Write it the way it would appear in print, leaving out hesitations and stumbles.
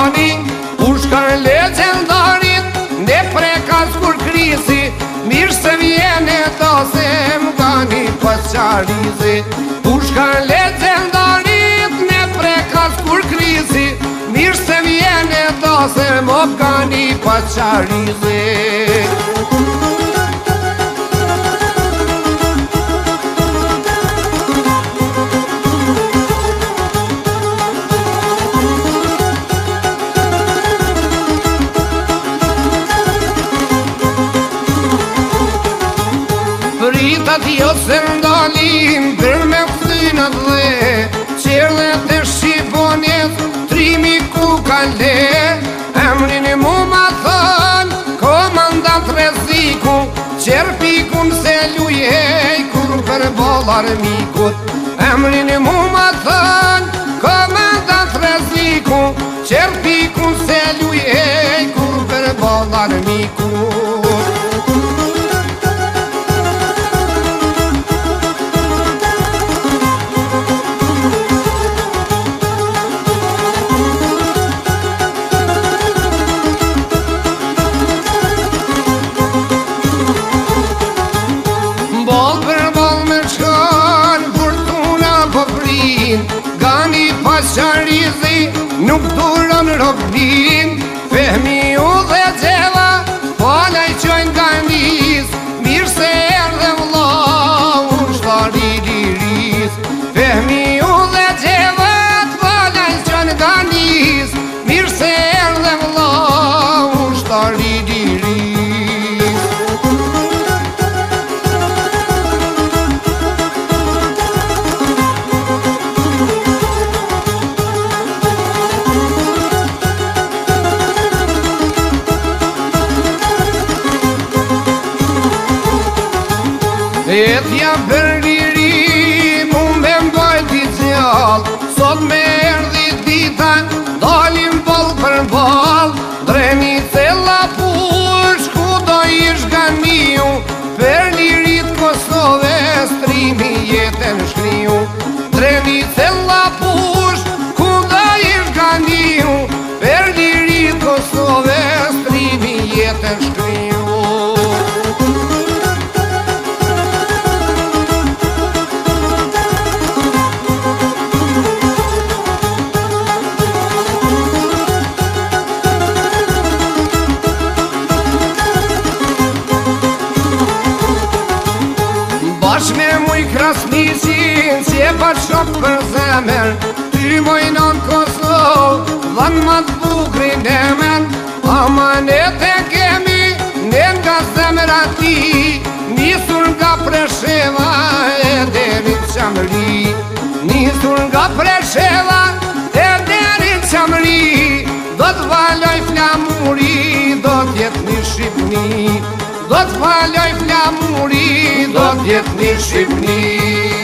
gani, u shkan legendarit, ne prekas kur krisi, mirë se vjene do se m'gani pas qarizi. U shkan legendarit, ne prekas kur krisi, mirë se vjene do se m'gani pas qarizi. Fritat jo se ndalin për me fëtynat dhe qerlet e shqiponjes trimi ku kale. Emrin e mu ma thën komandant Reziku, qerpikun se lujej kur për bolar mikut. Emrin e mu ma thën komandant Reziku, qerpikun se lujej kur për bolar mikut. Gani pas qarizi nuk duron robin, Fehmi u dhe gjeva falaj qojnë ganiz, mirë se erdhe vlau shtari liris. Fehmi u dhe gjeva falaj qojnë ganiz, mirë se erdhe vlau shtari liris. Etja për liri mu me mbajt i gjall, sot me erdi dita dalim ball për ball. Dreni cella push ku do ish ganiu, për lirit Kosove strimi jetën shkriu. Dreni cella push ku do ish ganiu, për lirit Kosove strimi jetën shkriu. Bash me muj krasnisin, si e pa shok për zemer, ty mojnon Kosovë, dhan ma t'bukrin emen. Amanet e kemi, ne nga zemra ti, nisur nga Presheva e deri Qamëri. Nisur nga Presheva e deri Qamëri, do t'valoj flamuri, do t'jet një Shqipni. Do t'valoj flamuri, do t'jet një Shqipni.